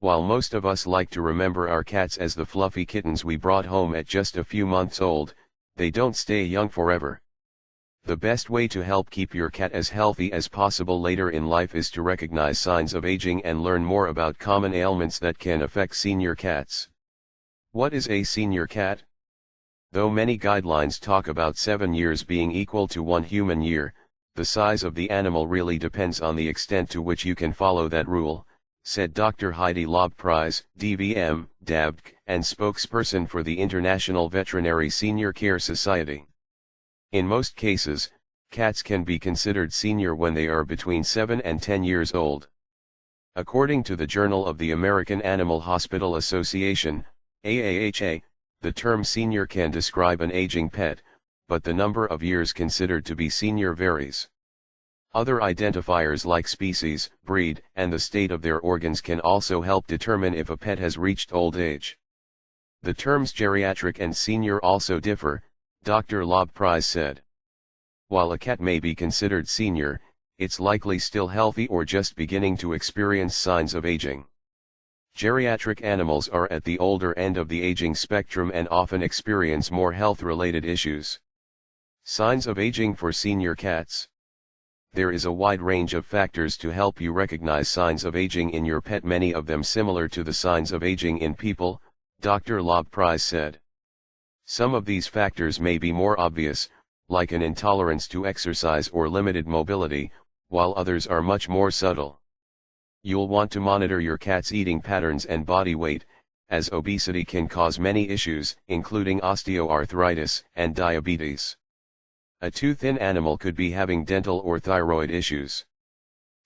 While most of us like to remember our cats as the fluffy kittens we brought home at just a few months old, they don't stay young forever. The best way to help keep your cat as healthy as possible later in life is to recognize signs of aging and learn more about common ailments that can affect senior cats. What is a senior cat? Though many guidelines talk about 7 years being equal to 1 human year, the size of the animal really depends on the extent to which you can follow that rule, said Dr. Heidi Lobprijs, DVM, DABC, and spokesperson for the International Veterinary Senior Care Society. In most cases, cats can be considered senior when they are between 7 and 10 years old. According to the Journal of the American Animal Hospital Association, AAHA, the term senior can describe an aging pet, but the number of years considered to be senior varies. Other identifiers like species, breed, and the state of their organs can also help determine if a pet has reached old age. The terms geriatric and senior also differ, Dr. Lobprijs said. While a cat may be considered senior, it's likely still healthy or just beginning to experience signs of aging. Geriatric animals are at the older end of the aging spectrum and often experience more health-related issues. Signs of aging for senior cats. There is a wide range of factors to help you recognize signs of aging in your pet, many of them similar to the signs of aging in people, Dr. Lobprijs said. Some of these factors may be more obvious, like an intolerance to exercise or limited mobility, while others are much more subtle. You'll want to monitor your cat's eating patterns and body weight, as obesity can cause many issues, including osteoarthritis and diabetes. A too thin animal could be having dental or thyroid issues.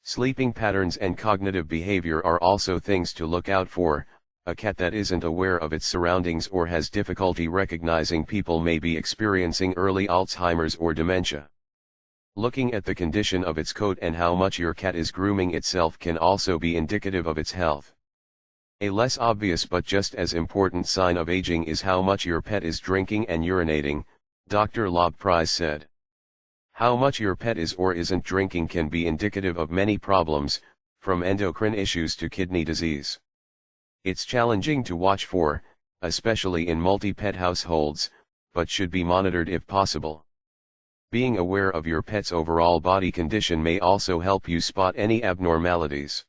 Sleeping patterns and cognitive behavior are also things to look out for. A cat that isn't aware of its surroundings or has difficulty recognizing people may be experiencing early Alzheimer's or dementia. Looking at the condition of its coat and how much your cat is grooming itself can also be indicative of its health. A less obvious but just as important sign of aging is how much your pet is drinking and urinating, Dr. Lobprijs said. How much your pet is or isn't drinking can be indicative of many problems, from endocrine issues to kidney disease. It's challenging to watch for, especially in multi-pet households, but should be monitored if possible. Being aware of your pet's overall body condition may also help you spot any abnormalities.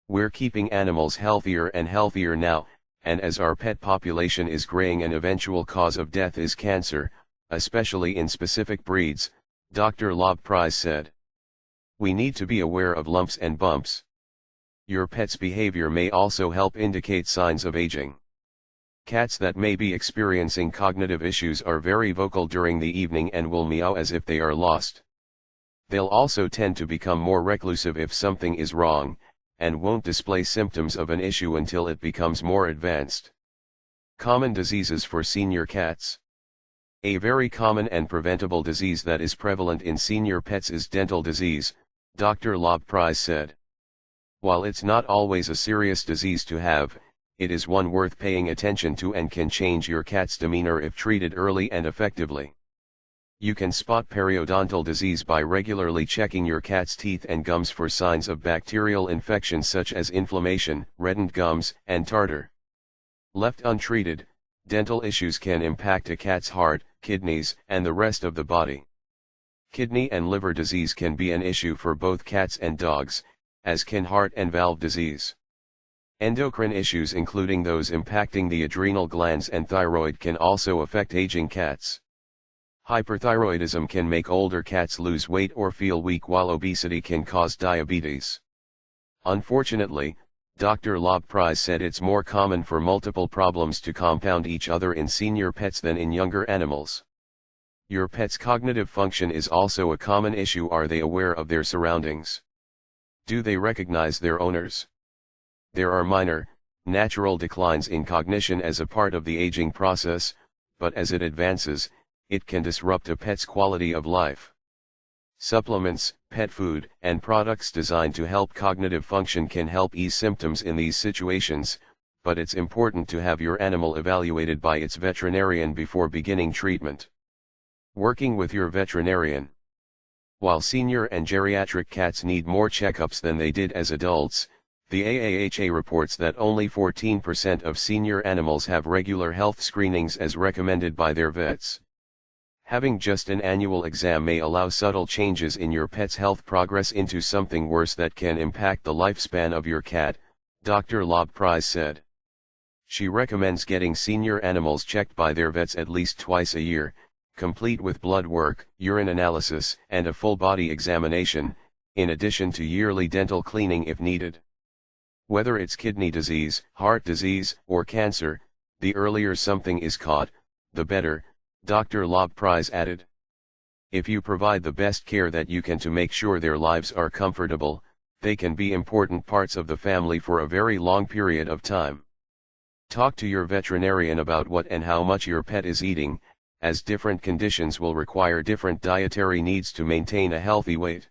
We're keeping animals healthier and healthier now, and as our pet population is graying, an eventual cause of death is cancer, especially in specific breeds, Dr. Lobprijs said. We need to be aware of lumps and bumps. Your pet's behavior may also help indicate signs of aging. Cats that may be experiencing cognitive issues are very vocal during the evening and will meow as if they are lost. They'll also tend to become more reclusive if something is wrong, and won't display symptoms of an issue until it becomes more advanced. Common diseases for senior cats. A very common and preventable disease that is prevalent in senior pets is dental disease, Dr. Lobprijs said. While it's not always a serious disease to have, it is one worth paying attention to and can change your cat's demeanor if treated early and effectively. You can spot periodontal disease by regularly checking your cat's teeth and gums for signs of bacterial infections such as inflammation, reddened gums, and tartar. Left untreated, dental issues can impact a cat's heart, kidneys, and the rest of the body. Kidney and liver disease can be an issue for both cats and dogs, as can heart and valve disease. Endocrine issues, including those impacting the adrenal glands and thyroid, can also affect aging cats. Hyperthyroidism can make older cats lose weight or feel weak, while obesity can cause diabetes. Unfortunately, Dr. Lobprijs said it's more common for multiple problems to compound each other in senior pets than in younger animals. Your pet's cognitive function is also a common issue. Are they aware of their surroundings? Do they recognize their owners? There are minor, natural declines in cognition as a part of the aging process, but as it advances, it can disrupt a pet's quality of life. Supplements, pet food, and products designed to help cognitive function can help ease symptoms in these situations, but it's important to have your animal evaluated by its veterinarian before beginning treatment. Working with your veterinarian. While senior and geriatric cats need more checkups than they did as adults, The AAHA reports that only 14% of senior animals have regular health screenings as recommended by their vets. Having just an annual exam may allow subtle changes in your pet's health progress into something worse that can impact the lifespan of your cat, Dr. Lobprise said. She recommends getting senior animals checked by their vets at least twice a year, complete with blood work, urine analysis, and a full body examination, in addition to yearly dental cleaning if needed. Whether it's kidney disease, heart disease, or cancer, the earlier something is caught, the better, Dr. Lobprise added. If you provide the best care that you can to make sure their lives are comfortable, they can be important parts of the family for a very long period of time. Talk to your veterinarian about what and how much your pet is eating, as different conditions will require different dietary needs to maintain a healthy weight.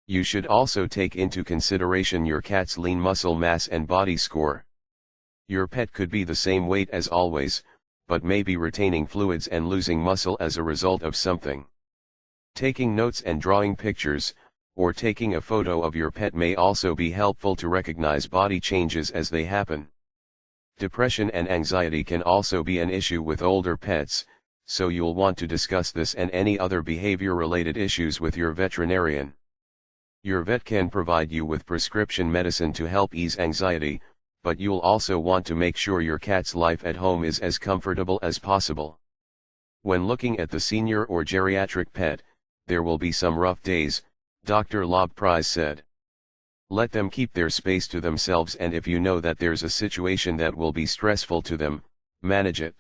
You should also take into consideration your cat's lean muscle mass and body score. Your pet could be the same weight as always, but may be retaining fluids and losing muscle as a result of something. Taking notes and drawing pictures, or taking a photo of your pet may also be helpful to recognize body changes as they happen. Depression and anxiety can also be an issue with older pets, so you'll want to discuss this and any other behavior-related issues with your veterinarian. Your vet can provide you with prescription medicine to help ease anxiety, but you'll also want to make sure your cat's life at home is as comfortable as possible. When looking at the senior or geriatric pet, there will be some rough days, Dr. Lobprise said. Let them keep their space to themselves, and if you know that there's a situation that will be stressful to them, manage it.